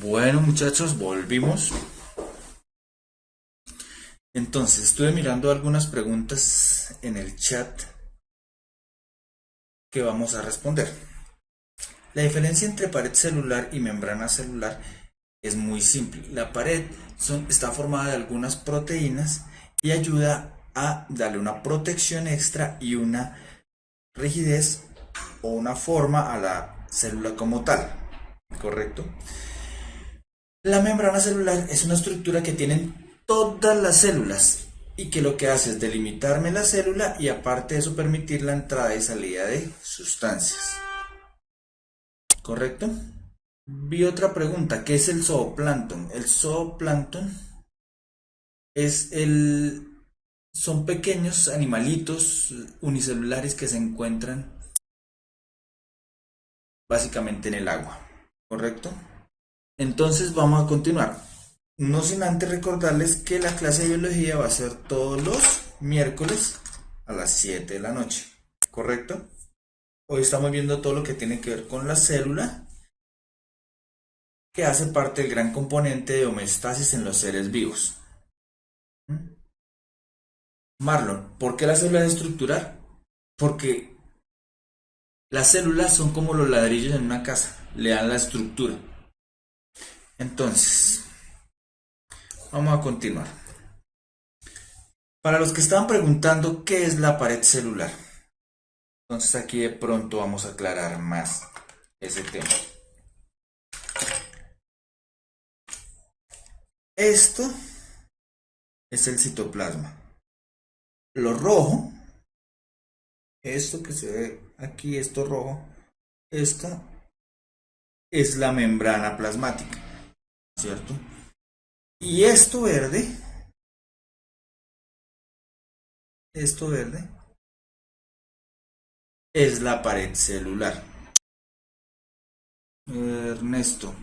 Bueno, muchachos, volvimos. Entonces, estuve mirando algunas preguntas en el chat que vamos a responder. La diferencia entre pared celular y membrana celular es muy simple. La pared está formada de algunas proteínas y ayuda a darle una protección extra y una rigidez o una forma a la célula como tal. ¿Correcto? La membrana celular es una estructura que tienen todas las células y que lo que hace es delimitarme la célula y aparte de eso permitir la entrada y salida de sustancias. ¿Correcto? Vi otra pregunta, ¿qué es el zooplancton? El zooplancton son pequeños animalitos unicelulares que se encuentran básicamente en el agua. ¿Correcto? Entonces vamos a continuar. No sin antes recordarles que la clase de biología va a ser todos los miércoles a las 7 de la noche. ¿Correcto? Hoy estamos viendo todo lo que tiene que ver con la célula, que hace parte del gran componente de homeostasis en los seres vivos. Marlon, ¿por qué la célula es estructural? Porque las células son como los ladrillos en una casa, le dan la estructura. Entonces, vamos a continuar. Para los que estaban preguntando qué es la pared celular, entonces aquí de pronto vamos a aclarar más ese tema. Esto es el citoplasma. Lo rojo, esto que se ve aquí, esto rojo, esta es la membrana plasmática, ¿cierto? Y esto verde es la pared celular. Ernesto,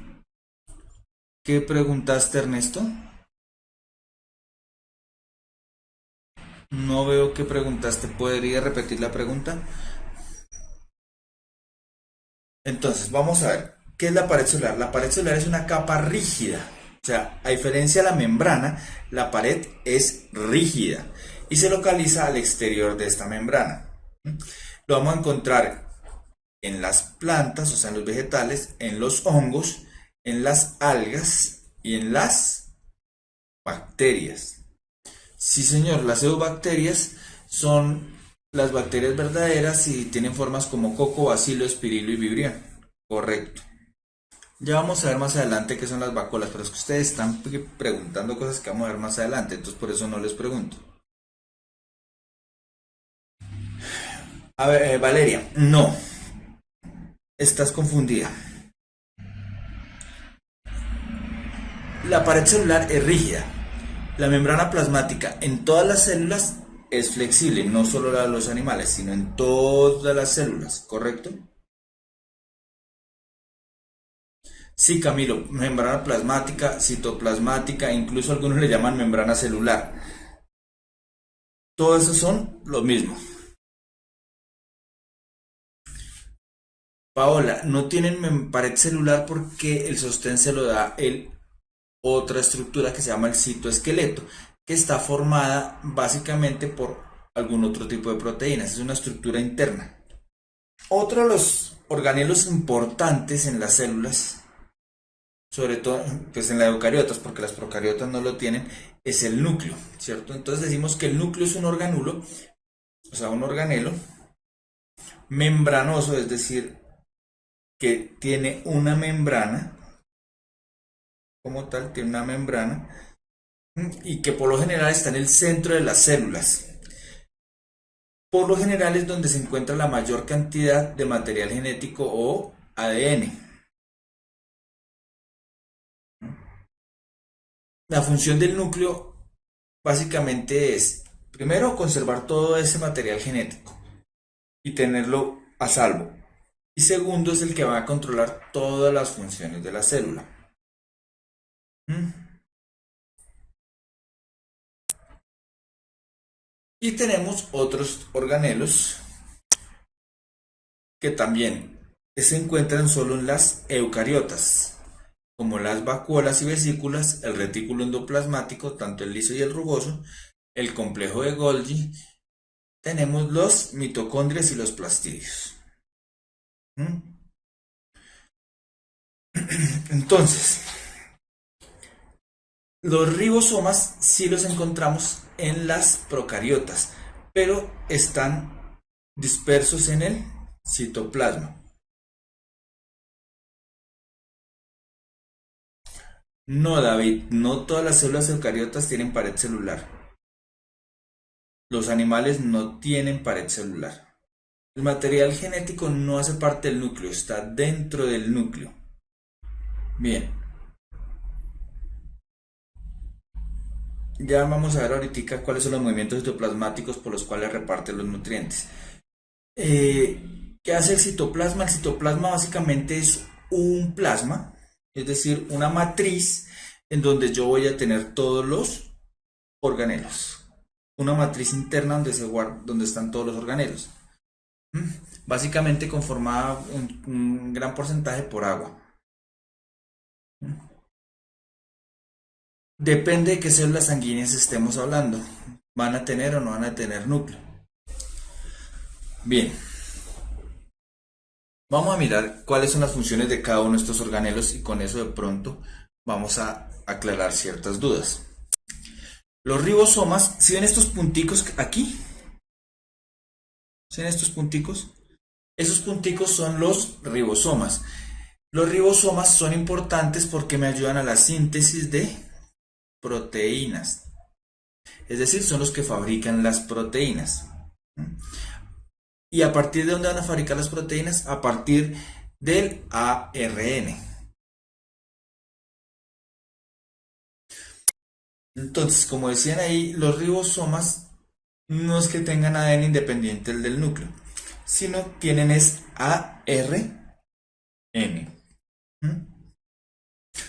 ¿qué preguntaste, Ernesto? No veo qué preguntaste. ¿Podría repetir la pregunta? Entonces, vamos a ver. ¿Qué es la pared celular? La pared celular es una capa rígida. O sea, a diferencia de la membrana, la pared es rígida y se localiza al exterior de esta membrana. Lo vamos a encontrar en las plantas, o sea, en los vegetales, en los hongos, en las algas y en las bacterias. Sí, señor, las eubacterias son las bacterias verdaderas y tienen formas como coco, bacilo, espirilo y vibrión. Correcto. Ya vamos a ver más adelante qué son las vacuolas, pero es que ustedes están preguntando cosas que vamos a ver más adelante, entonces por eso no les pregunto. A ver, Valeria, no. Estás confundida. La pared celular es rígida. La membrana plasmática en todas las células es flexible, no solo la de los animales, sino en todas las células, ¿correcto? Sí, Camilo, membrana plasmática, citoplasmática, incluso algunos le llaman membrana celular. Todos esos son lo mismo. Paola, no tienen pared celular porque el sostén se lo da otra estructura que se llama el citoesqueleto, que está formada básicamente por algún otro tipo de proteínas, es una estructura interna. Otro de los organelos importantes en las células, sobre todo pues en las eucariotas, porque las procariotas no lo tienen, es el núcleo, ¿cierto? Entonces decimos que el núcleo es un organulo, o sea, un organelo membranoso, es decir, que tiene una membrana, como tal, tiene una membrana, y que por lo general está en el centro de las células. Por lo general es donde se encuentra la mayor cantidad de material genético o ADN. La función del núcleo básicamente es, primero, conservar todo ese material genético y tenerlo a salvo. Y segundo, es el que va a controlar todas las funciones de la célula. Y tenemos otros organelos que también se encuentran solo en las eucariotas, como las vacuolas y vesículas, el retículo endoplasmático, tanto el liso y el rugoso, el complejo de Golgi, tenemos los mitocondrias y los plastidios. Entonces, los ribosomas sí los encontramos en las procariotas, pero están dispersos en el citoplasma. No, David, no todas las células eucariotas tienen pared celular. Los animales no tienen pared celular. El material genético no hace parte del núcleo, está dentro del núcleo. Bien. Ya vamos a ver ahorita cuáles son los movimientos citoplasmáticos por los cuales reparten los nutrientes. ¿Qué hace el citoplasma? El citoplasma básicamente es un plasma, es decir, una matriz en donde yo voy a tener todos los organelos. Una matriz interna donde están todos los organelos. Básicamente conformada un gran porcentaje por agua. Depende de qué células sanguíneas estemos hablando. ¿Van a tener o no van a tener núcleo? Bien. Vamos a mirar cuáles son las funciones de cada uno de estos organelos y con eso de pronto vamos a aclarar ciertas dudas. Los ribosomas, ¿sí ven estos punticos aquí? ¿Sí ven estos punticos? Esos punticos son los ribosomas. Los ribosomas son importantes porque me ayudan a la síntesis de proteínas. Es decir, son los que fabrican las proteínas. ¿Y a partir de dónde van a fabricar las proteínas? A partir del ARN. Entonces, como decían ahí, los ribosomas no es que tengan ADN independiente del núcleo, sino tienen es ARN.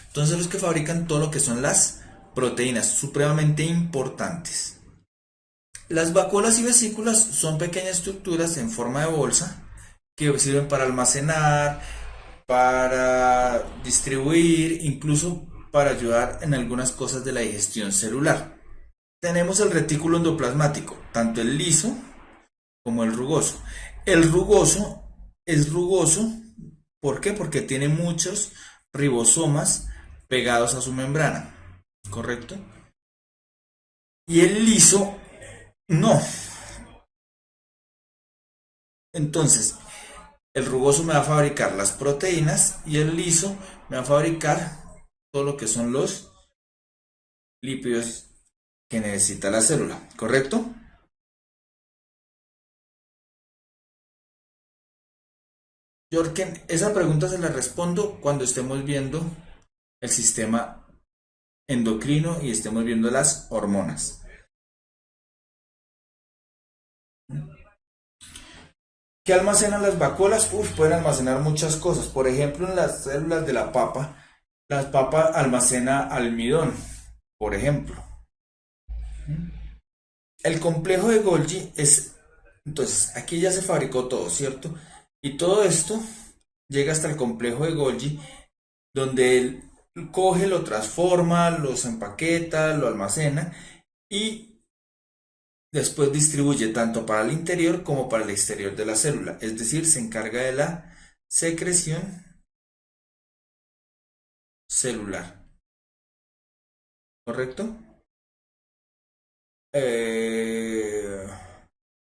Entonces, los que fabrican todo lo que son las proteínas, supremamente importantes. Las vacuolas y vesículas son pequeñas estructuras en forma de bolsa que sirven para almacenar, para distribuir, incluso para ayudar en algunas cosas de la digestión celular. Tenemos el retículo endoplasmático, tanto el liso como el rugoso. El rugoso es rugoso, ¿por qué? Porque tiene muchos ribosomas pegados a su membrana, ¿correcto? Y el liso no. Entonces, el rugoso me va a fabricar las proteínas y el liso me va a fabricar todo lo que son los lípidos que necesita la célula, ¿correcto? Jorgen, esa pregunta se la respondo cuando estemos viendo el sistema endocrino y estemos viendo las hormonas. ¿Qué almacenan las vacuolas? Pueden almacenar muchas cosas. Por ejemplo, en las células de la papa almacena almidón, por ejemplo. El complejo de Golgi es, entonces, aquí ya se fabricó todo, ¿cierto? Y todo esto llega hasta el complejo de Golgi, donde él coge, lo transforma, los empaqueta, lo almacena y después distribuye tanto para el interior como para el exterior de la célula, es decir, se encarga de la secreción celular. ¿Correcto?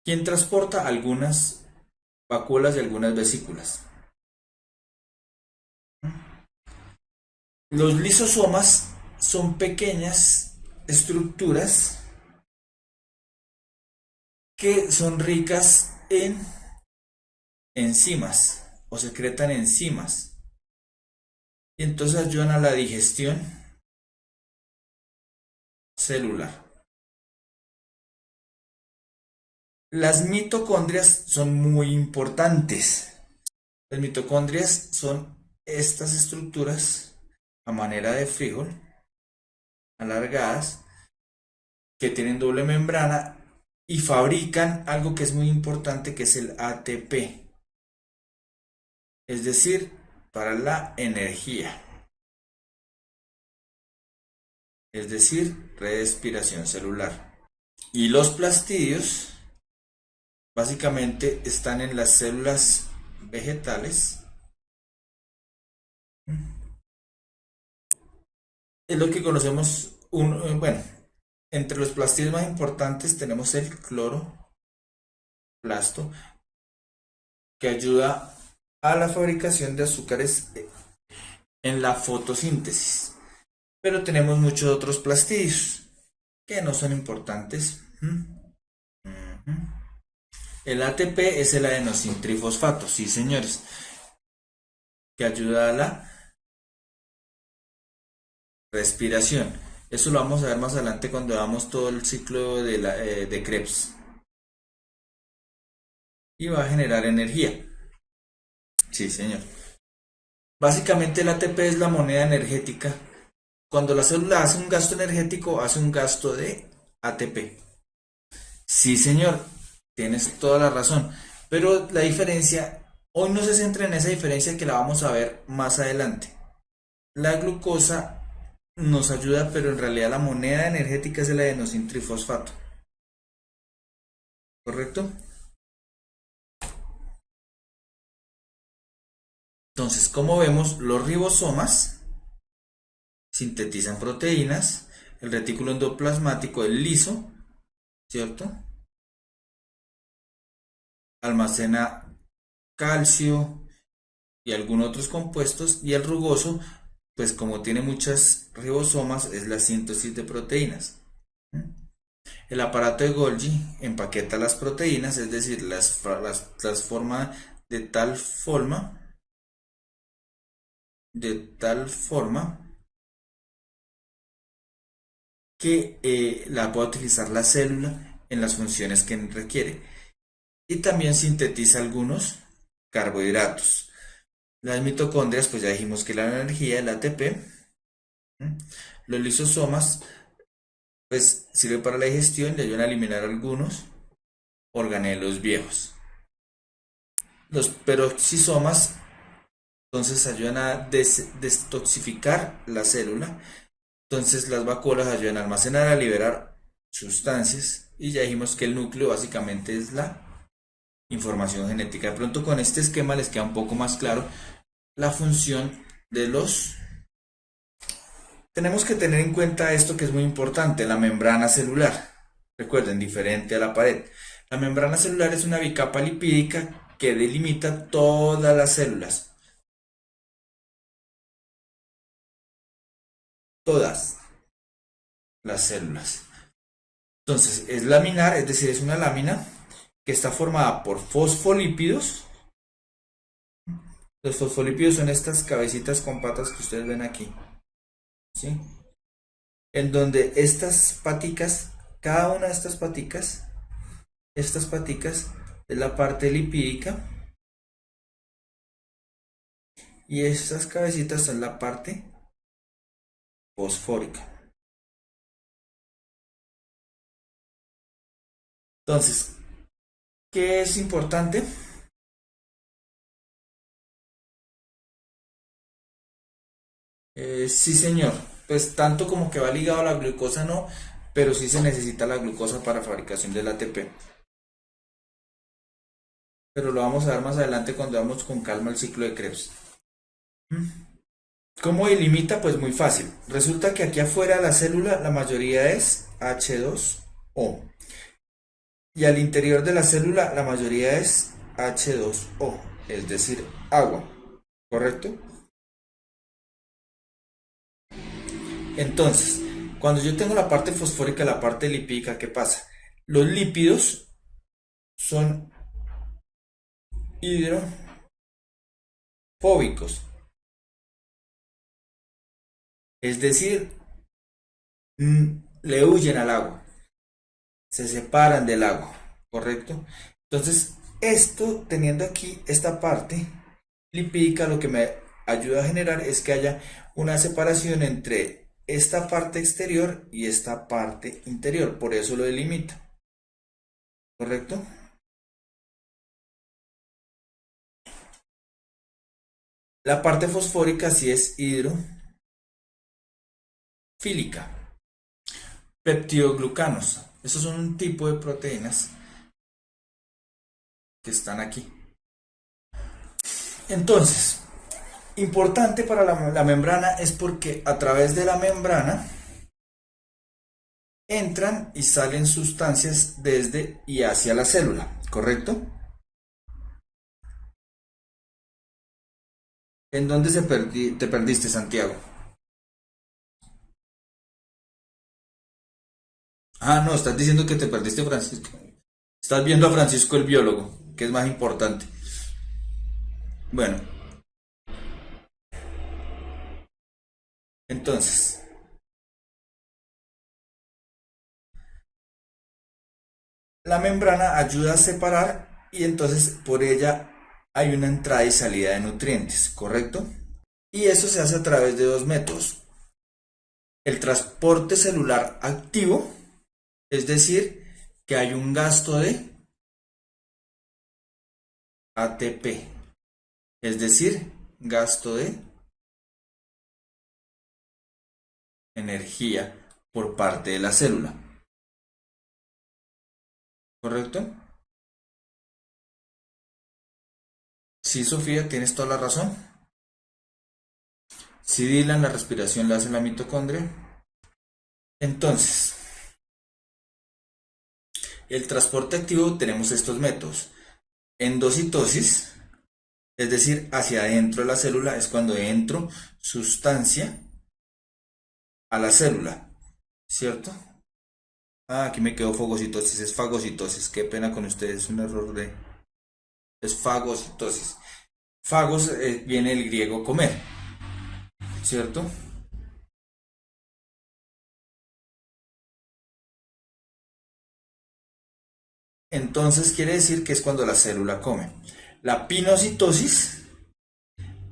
¿Quién transporta algunas vacuolas y algunas vesículas? Los lisosomas son pequeñas estructuras que son ricas en enzimas o secretan enzimas y entonces ayudan a la digestión celular. Las mitocondrias son muy importantes. Las mitocondrias son estas estructuras a manera de frijol, alargadas, que tienen doble membrana y fabrican algo que es muy importante, que es el ATP, es decir, para la energía. es decir, respiración celular. Y los plastidios básicamente están en las células vegetales. Es lo que conocemos, bueno, entre los plastidios más importantes tenemos el cloroplasto, que ayuda a la fabricación de azúcares en la fotosíntesis. Pero tenemos muchos otros plastidios que no son importantes. El ATP es el adenosintrifosfato, sí señores, que ayuda a la respiración. Eso lo vamos a ver más adelante cuando veamos todo el ciclo de Krebs. Y va a generar energía. Sí, señor. Básicamente el ATP es la moneda energética. Cuando la célula hace un gasto energético, hace un gasto de ATP. Sí, señor. Tienes toda la razón. Pero la diferencia, hoy no se centra en esa diferencia que la vamos a ver más adelante. La glucosa nos ayuda, pero en realidad la moneda energética es el adenosintrifosfato. ¿Correcto? Entonces, como vemos, los ribosomas sintetizan proteínas, el retículo endoplasmático es liso, ¿cierto? Almacena calcio y algunos otros compuestos, y el rugoso, pues como tiene muchas ribosomas, es la síntesis de proteínas. El aparato de Golgi empaqueta las proteínas, es decir, las forma de tal forma que la pueda utilizar la célula en las funciones que requiere. Y también sintetiza algunos carbohidratos. Las mitocondrias, pues ya dijimos que la energía, el ATP. Los lisosomas, pues sirve para la digestión, le ayudan a eliminar algunos organelos viejos. Los peroxisomas, entonces ayudan a destoxificar la célula. Entonces las vacuolas ayudan a almacenar, a liberar sustancias. Y ya dijimos que el núcleo básicamente es la información genética. De pronto con este esquema les queda un poco más claro la función de los... Tenemos que tener en cuenta esto que es muy importante, la membrana celular. Recuerden, diferente a la pared. La membrana celular es una bicapa lipídica que delimita todas las células. Todas las células. Entonces, es laminar, es decir, es una lámina que está formada por fosfolípidos. Los fosfolípidos son estas cabecitas con patas que ustedes ven aquí, ¿sí? En donde estas paticas, cada una de estas paticas es la parte lipídica y estas cabecitas son la parte fosfórica. Entonces, ¿qué es importante? Sí, señor. Pues tanto como que va ligado a la glucosa no, pero sí se necesita la glucosa para fabricación del ATP. Pero lo vamos a ver más adelante cuando veamos con calma el ciclo de Krebs. ¿Cómo delimita? Pues muy fácil. Resulta que aquí afuera de la célula la mayoría es H2O. Y al interior de la célula la mayoría es H2O, es decir, agua. ¿Correcto? Entonces, cuando yo tengo la parte fosfórica y la parte lipídica, ¿qué pasa? Los lípidos son hidrofóbicos, es decir, le huyen al agua, se separan del agua, ¿correcto? Entonces, esto, teniendo aquí esta parte lipídica, lo que me ayuda a generar es que haya una separación entre esta parte exterior y esta parte interior, por eso lo delimita, ¿correcto? La parte fosfórica sí es hidrofílica, peptidoglucanos. Esos son un tipo de proteínas que están aquí. Entonces, importante para la membrana es porque a través de la membrana entran y salen sustancias desde y hacia la célula, ¿correcto? ¿En dónde te perdiste, Santiago? Ah, no, estás diciendo que te perdiste, Francisco. Estás viendo a Francisco el biólogo, que es más importante. Bueno, entonces, la membrana ayuda a separar y entonces por ella hay una entrada y salida de nutrientes, ¿correcto? Y eso se hace a través de dos métodos. El transporte celular activo, es decir, que hay un gasto de ATP, es decir, gasto de energía por parte de la célula, ¿correcto? Sí, Sofía, tienes toda la razón. Si dilan la respiración la hace la mitocondria. Entonces, el transporte activo tenemos estos métodos. Endocitosis, es decir, hacia adentro de la célula es cuando entro sustancia a la célula, ¿cierto? Ah, aquí me quedó fagocitosis, es fagocitosis, qué pena con ustedes, es un error de... es fagocitosis. Fagos viene del griego comer, ¿cierto? Entonces quiere decir que es cuando la célula come. La pinocitosis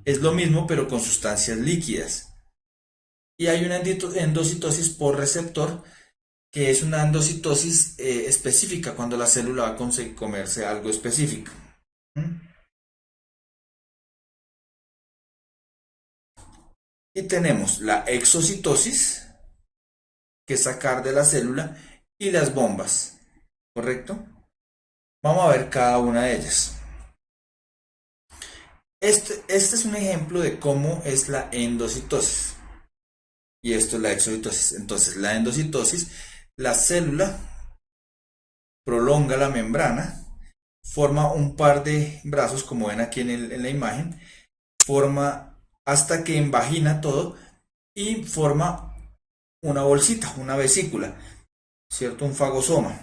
es lo mismo pero con sustancias líquidas. Y hay una endocitosis por receptor que es una endocitosis específica cuando la célula va a conseguir comerse algo específico. ¿Mm? Y tenemos la exocitosis, que es sacar de la célula, y las bombas, ¿correcto? Vamos a ver cada una de ellas. Este es un ejemplo de cómo es la endocitosis. Y esto es la exocitosis. Entonces, la endocitosis, la célula prolonga la membrana, forma un par de brazos, como ven aquí en la imagen, forma hasta que invagina todo y forma una bolsita, una vesícula, ¿cierto? Un fagosoma.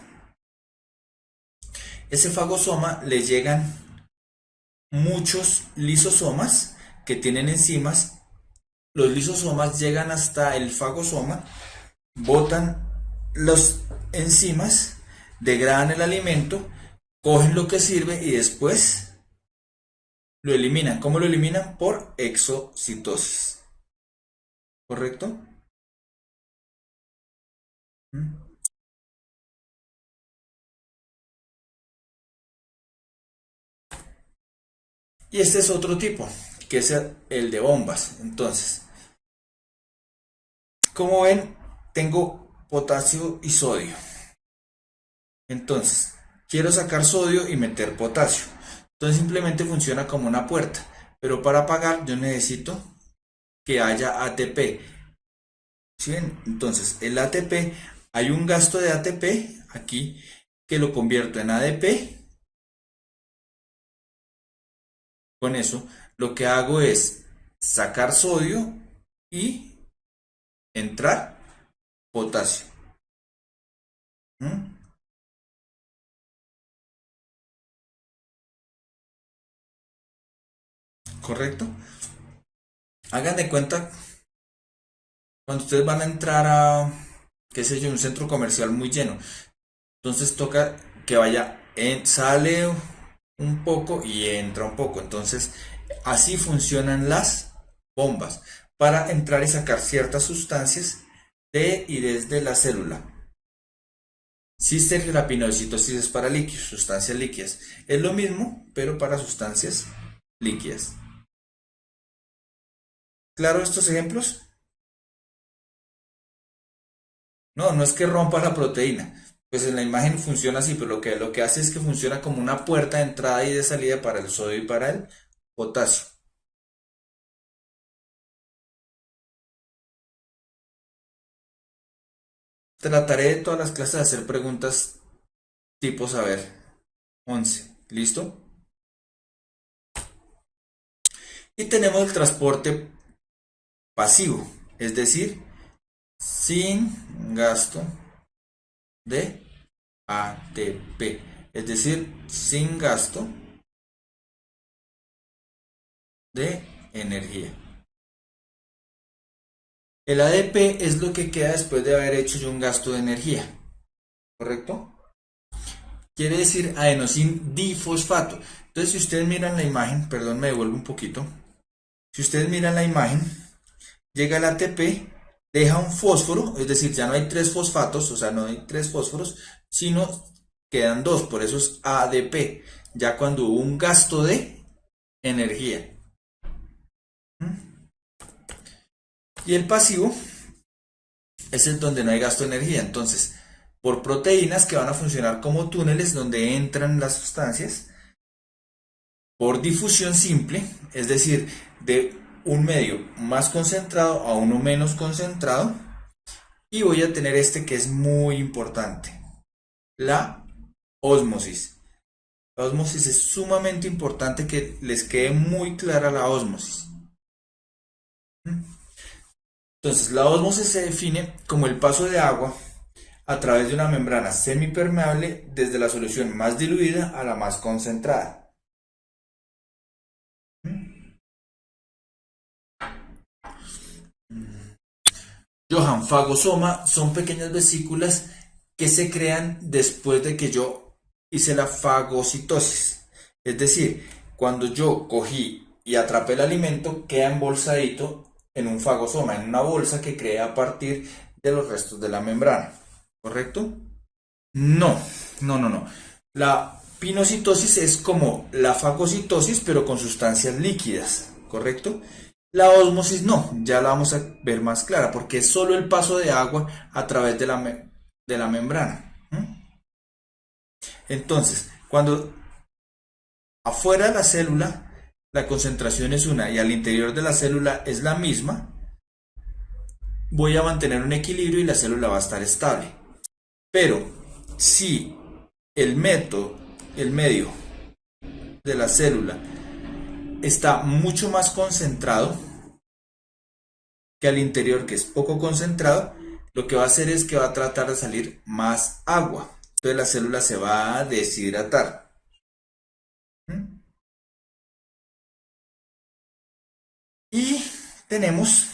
Ese fagosoma le llegan muchos lisosomas que tienen enzimas. Los lisosomas llegan hasta el fagosoma, botan las enzimas, degradan el alimento, cogen lo que sirve y después lo eliminan. ¿Cómo lo eliminan? Por exocitosis. ¿Correcto? ¿Mm? Y este es otro tipo, que es el de bombas. Entonces, como ven, tengo potasio y sodio. Entonces, quiero sacar sodio y meter potasio. Entonces simplemente funciona como una puerta. Pero para apagar yo necesito que haya ATP. ¿Sí ven? Entonces, el ATP, hay un gasto de ATP aquí que lo convierto en ADP. Con eso, lo que hago es sacar sodio y entrar potasio. ¿Mm? ¿Correcto? Hagan de cuenta cuando ustedes van a entrar a, qué sé yo, un centro comercial muy lleno. Entonces toca que vaya, sale un poco y entra un poco. Entonces, así funcionan las bombas para entrar y sacar ciertas sustancias de y desde la célula. Cisterrapinocitosis es para líquidos, sustancias líquidas. Es lo mismo, pero para sustancias líquidas. ¿Claro estos ejemplos? No, no es que rompa la proteína. Pues en la imagen funciona así, pero lo que hace es que funciona como una puerta de entrada y de salida para el sodio y para el potasio. Trataré de todas las clases de hacer preguntas tipo saber. 11. ¿Listo? Y tenemos el transporte pasivo, es decir, sin gasto de ATP, es decir, sin gasto de energía. El ADP es lo que queda después de haber hecho yo un gasto de energía, ¿correcto? Quiere decir adenosin difosfato. Entonces, si ustedes miran la imagen, perdón, me devuelvo un poquito. Si ustedes miran la imagen, llega el ATP, deja un fósforo, es decir, ya no hay tres fosfatos, o sea, no hay tres fósforos, sino quedan dos, por eso es ADP, ya cuando hubo un gasto de energía. Y el pasivo es el donde no hay gasto de energía, entonces, por proteínas que van a funcionar como túneles donde entran las sustancias, por difusión simple, es decir, de un medio más concentrado a uno menos concentrado, y voy a tener este que es muy importante, la ósmosis. La ósmosis es sumamente importante que les quede muy clara la ósmosis. Entonces, la ósmosis se define como el paso de agua a través de una membrana semipermeable desde la solución más diluida a la más concentrada. Johan, fagosoma son pequeñas vesículas que se crean después de que yo hice la fagocitosis. Es decir, cuando yo cogí y atrapé el alimento, queda embolsadito en un fagosoma, en una bolsa que crea a partir de los restos de la membrana. ¿Correcto? No, no. La pinocitosis es como la fagocitosis, pero con sustancias líquidas. ¿Correcto? La ósmosis no, ya la vamos a ver más clara, porque es solo el paso de agua a través de la membrana. Entonces, cuando afuera de la célula la concentración es una y al interior de la célula es la misma, voy a mantener un equilibrio y la célula va a estar estable. Pero si el método, el medio de la célula está mucho más concentrado que al interior, que es poco concentrado, lo que va a hacer es que va a tratar de salir más agua. Entonces la célula se va a deshidratar. Y tenemos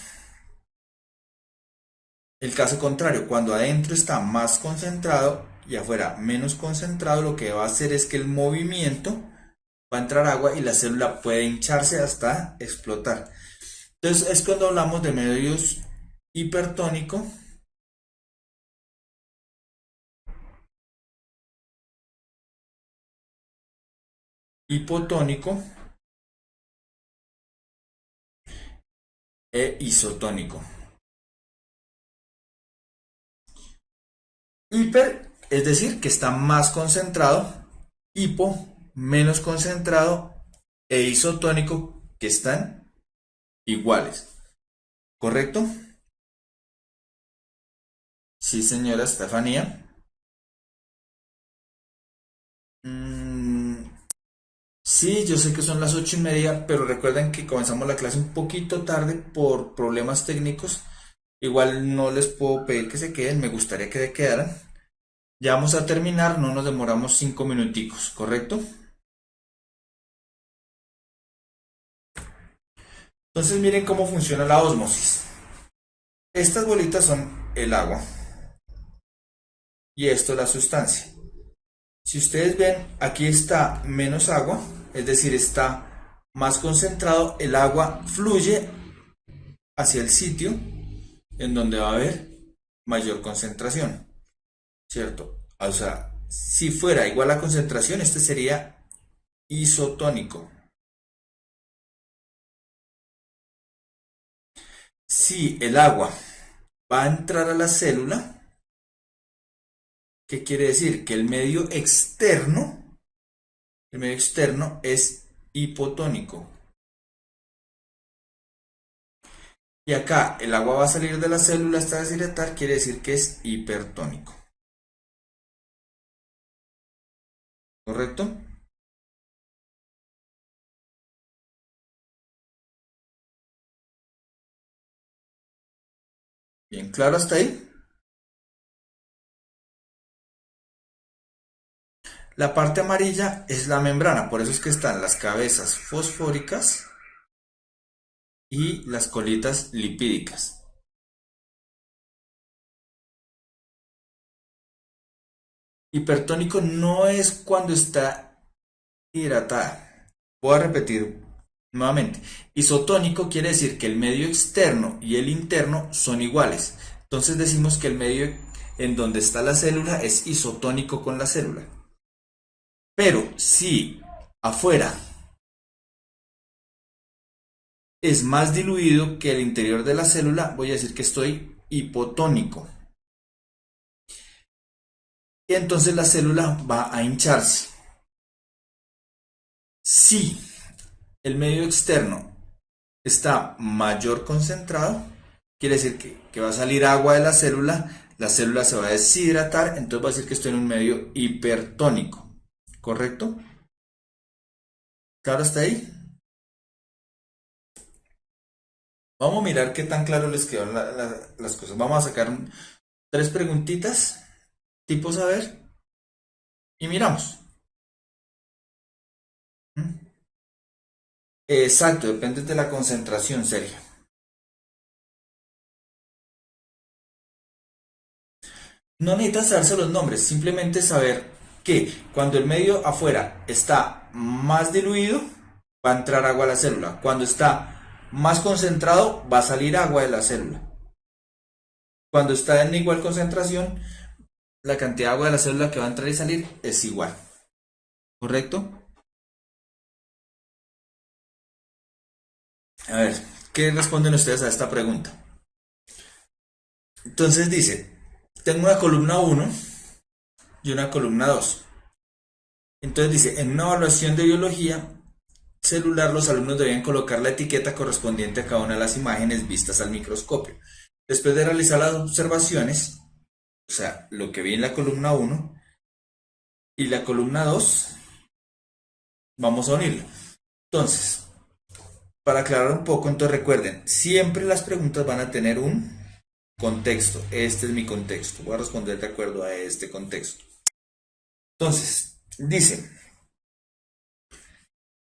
el caso contrario, cuando adentro está más concentrado y afuera menos concentrado, lo que va a hacer es que el movimiento va a entrar agua y la célula puede hincharse hasta explotar. Entonces es cuando hablamos de medios hipertónico, hipotónico e isotónico. Hiper, es decir, que está más concentrado, hipo, menos concentrado, e isotónico, que están iguales. ¿Correcto? Sí, señora Estefanía. Mm, sí, yo sé que son las 8:30, pero recuerden que comenzamos la clase un poquito tarde por problemas técnicos. Igual no les puedo pedir que se queden, me gustaría que se quedaran. Ya vamos a terminar, no nos demoramos 5 minuticos, ¿correcto? Entonces miren cómo funciona la ósmosis. Estas bolitas son el agua y esto la sustancia. Si ustedes ven, aquí está menos agua, es decir, está más concentrado, el agua fluye hacia el sitio en donde va a haber mayor concentración, ¿cierto? O sea, si fuera igual la concentración, este sería isotónico. Si el agua va a entrar a la célula, ¿Qué quiere decir? Que el medio externo es hipotónico. Y acá el agua va a salir de la célula hasta deshidratar, quiere decir que es hipertónico. ¿Correcto? Bien, claro hasta ahí. La parte amarilla es la membrana, por eso es que están las cabezas fosfóricas y las colitas lipídicas. Hipertónico no es cuando está hidratada. Voy a repetir nuevamente. Isotónico quiere decir que el medio externo y el interno son iguales. Entonces decimos que el medio en donde está la célula es isotónico con la célula. Pero si afuera es más diluido que el interior de la célula, voy a decir que estoy hipotónico. Y entonces la célula va a hincharse. Si el medio externo está mayor concentrado, quiere decir que va a salir agua de la célula se va a deshidratar, entonces va a decir que estoy en un medio hipertónico. ¿Correcto? ¿Claro hasta ahí? Vamos a mirar qué tan claro les quedan las cosas. Vamos a sacar tres preguntitas, tipo saber, y miramos. ¿Mm? Exacto, depende de la concentración, Sergio. No necesitas saberse los nombres, simplemente saber que cuando el medio afuera está más diluido, va a entrar agua a la célula. Cuando está más concentrado, va a salir agua de la célula. Cuando está en igual concentración, la cantidad de agua de la célula que va a entrar y salir es igual. ¿Correcto? A ver, ¿qué responden ustedes a esta pregunta? Entonces dice, tengo una columna 1 y una columna 2. Entonces dice, en una evaluación de biología celular, los alumnos debían colocar la etiqueta correspondiente a cada una de las imágenes vistas al microscopio. Después de realizar las observaciones, o sea, lo que vi en la columna 1 y la columna 2, vamos a unirlo. Entonces, para aclarar un poco, entonces recuerden, siempre las preguntas van a tener un contexto. Este es mi contexto. Voy a responder de acuerdo a este contexto. Entonces, dice,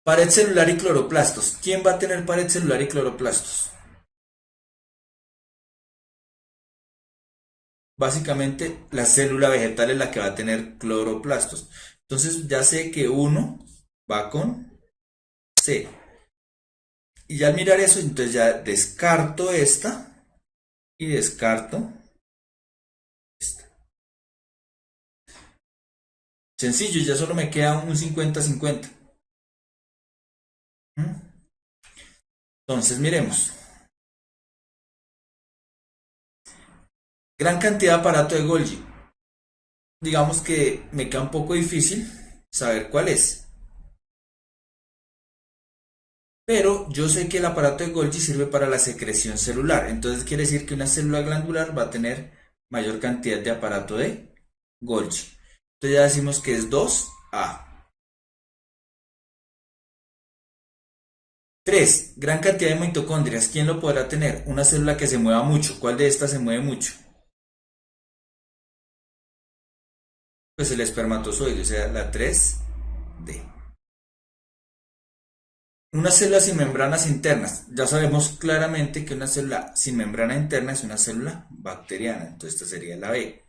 pared celular y cloroplastos. ¿Quién va a tener pared celular y cloroplastos? Básicamente, la célula vegetal es la que va a tener cloroplastos. Entonces, ya sé que uno va con C. Y ya al mirar eso, entonces ya descarto esta y descarto esta. Sencillo, ya solo me queda un 50-50. Entonces, miremos. Gran cantidad de aparato de Golgi. Digamos que me queda un poco difícil saber cuál es. Pero yo sé que el aparato de Golgi sirve para la secreción celular. Entonces quiere decir que una célula glandular va a tener mayor cantidad de aparato de Golgi. Entonces ya decimos que es 2A. 3. Gran cantidad de mitocondrias. ¿Quién lo podrá tener? Una célula que se mueva mucho. ¿Cuál de estas se mueve mucho? Pues el espermatozoide, o sea, la 3D. Una célula sin membranas internas. Ya sabemos claramente que una célula sin membrana interna es una célula bacteriana. Entonces esta sería la B.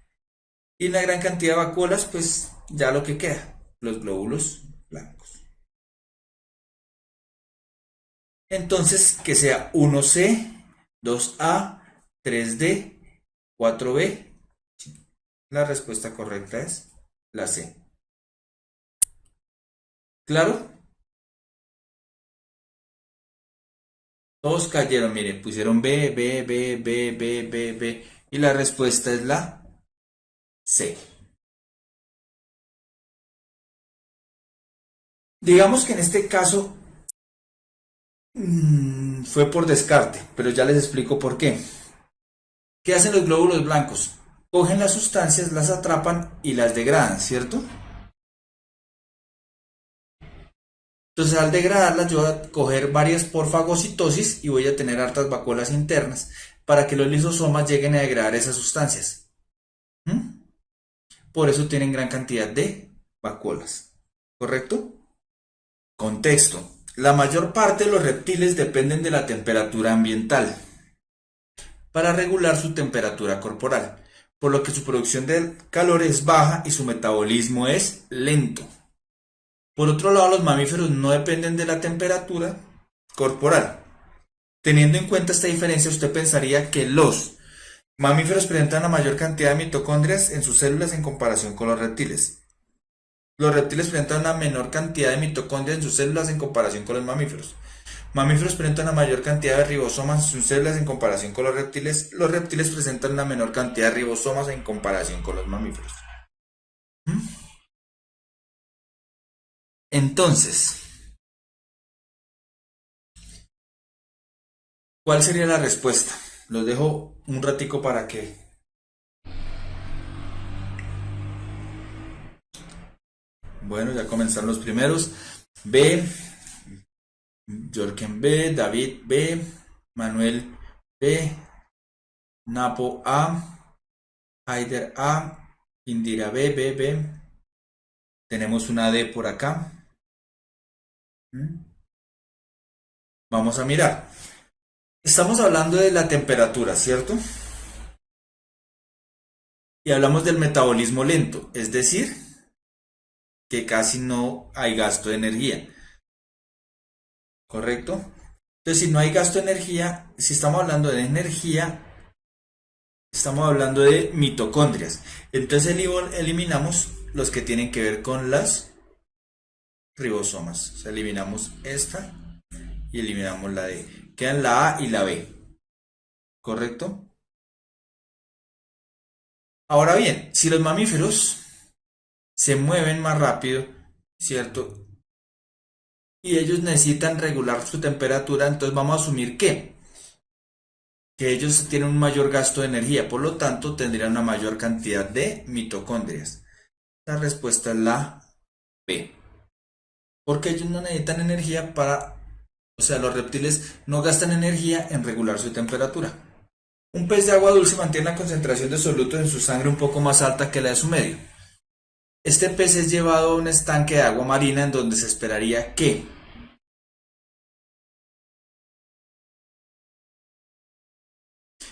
Y una gran cantidad de vacuolas, pues ya lo que queda, los glóbulos blancos. Entonces, que sea 1C, 2A, 3D, 4B. La respuesta correcta es la C. ¿Claro? Todos cayeron, miren, pusieron B, B, B, B, B, B, B. Y la respuesta es la C. Digamos que en este caso fue por descarte, pero ya les explico por qué. ¿Qué hacen los glóbulos blancos? Cogen las sustancias, las atrapan y las degradan, ¿cierto? Entonces al degradarlas yo voy a coger varias por fagocitosis y voy a tener hartas vacuolas internas para que los lisosomas lleguen a degradar esas sustancias. ¿Mm? Por eso tienen gran cantidad de vacuolas. ¿Correcto? Contexto. La mayor parte de los reptiles dependen de la temperatura ambiental para regular su temperatura corporal, por lo que su producción de calor es baja y su metabolismo es lento. Por otro lado, los mamíferos no dependen de la temperatura corporal. Teniendo en cuenta esta diferencia, usted pensaría que los mamíferos presentan la mayor cantidad de mitocondrias en sus células en comparación con los reptiles. Los reptiles presentan una menor cantidad de mitocondrias en sus células en comparación con los mamíferos. Mamíferos presentan una mayor cantidad de ribosomas en sus células en comparación con los reptiles. Los reptiles presentan una menor cantidad de ribosomas en comparación con los mamíferos. Entonces, ¿cuál sería la respuesta? Los dejo un ratico para que... Bueno, ya comenzaron los primeros. B, Jorken B, David B, Manuel B, Napo A, Haider A, Indira B, B, B. Tenemos una D por acá. Vamos a mirar. Estamos hablando de la temperatura, ¿cierto? Y hablamos del metabolismo lento, es decir, que casi no hay gasto de energía. ¿Correcto? Entonces, si no hay gasto de energía, si estamos hablando de energía, estamos hablando de mitocondrias. Entonces eliminamos los que tienen que ver con las ribosomas. O sea, eliminamos esta y eliminamos la D. Quedan la A y la B. ¿Correcto? Ahora bien, si los mamíferos se mueven más rápido, ¿cierto? Y ellos necesitan regular su temperatura, entonces vamos a asumir que ellos tienen un mayor gasto de energía, por lo tanto tendrían una mayor cantidad de mitocondrias. La respuesta es la B. Porque ellos no necesitan energía para, o sea, los reptiles no gastan energía en regular su temperatura. Un pez de agua dulce mantiene la concentración de solutos en su sangre un poco más alta que la de su medio. Este pez es llevado a un estanque de agua marina en donde se esperaría que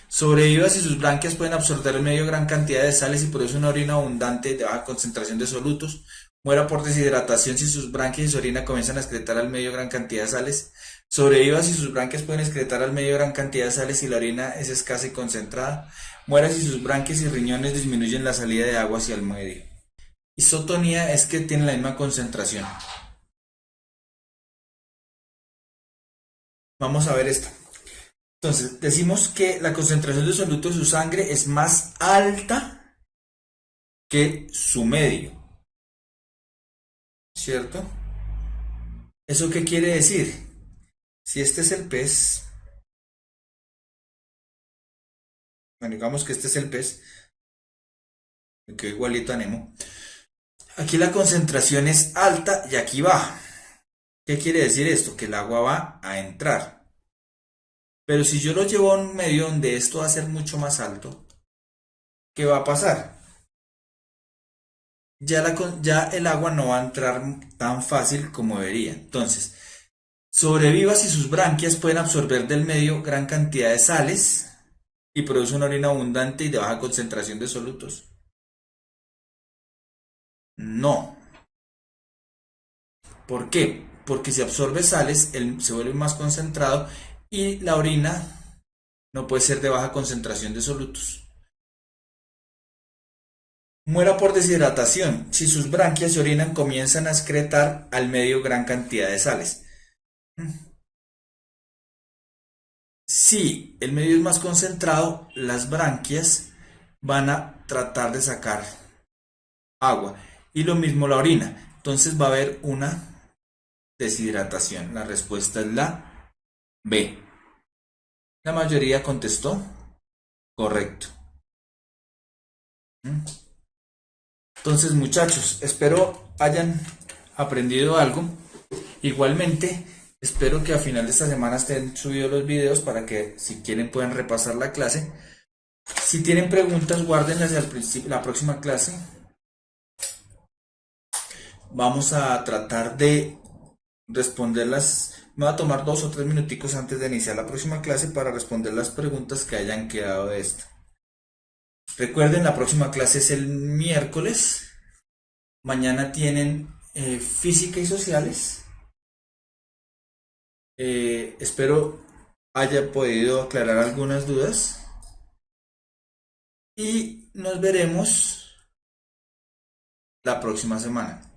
sobreviva si sus branquias pueden absorber en medio gran cantidad de sales y produce una orina abundante de baja concentración de solutos. Muera por deshidratación si sus branquias y su orina comienzan a excretar al medio gran cantidad de sales. Sobreviva si sus branquias pueden excretar al medio gran cantidad de sales y la orina es escasa y concentrada. Muera si sus branquias y riñones disminuyen la salida de agua hacia el medio. Isotonía es que tiene la misma concentración. Vamos a ver esto. Entonces, decimos que la concentración de solutos de su sangre es más alta que su medio. ¿Cierto? ¿Eso qué quiere decir? Si este es el pez, bueno, digamos que este es el pez, que quedó igualito a Nemo. Aquí la concentración es alta y aquí baja. ¿Qué quiere decir esto? Que el agua va a entrar. Pero si yo lo llevo a un medio donde esto va a ser mucho más alto, ¿qué va a pasar? Ya el agua no va a entrar tan fácil como debería. Entonces, sobreviva si sus branquias pueden absorber del medio gran cantidad de sales y produce una orina abundante y de baja concentración de solutos. No. ¿Por qué? Porque si absorbe sales, se vuelve más concentrado y la orina no puede ser de baja concentración de solutos. Muera por deshidratación si sus branquias y orina comienzan a excretar al medio gran cantidad de sales. Si el medio es más concentrado, las branquias van a tratar de sacar agua y lo mismo la orina. Entonces va a haber una deshidratación. La respuesta es la B. La mayoría contestó correcto. Entonces, muchachos, espero hayan aprendido algo. Igualmente, espero que a final de esta semana estén subidos los videos para que si quieren puedan repasar la clase. Si tienen preguntas, guárdenlas al principio, la próxima clase. Vamos a tratar de responderlas. Me va a tomar 2 o 3 minuticos antes de iniciar la próxima clase para responder las preguntas que hayan quedado de esta. Recuerden, la próxima clase es el miércoles. Mañana tienen física y sociales. Espero haya podido aclarar algunas dudas. Y nos veremos la próxima semana.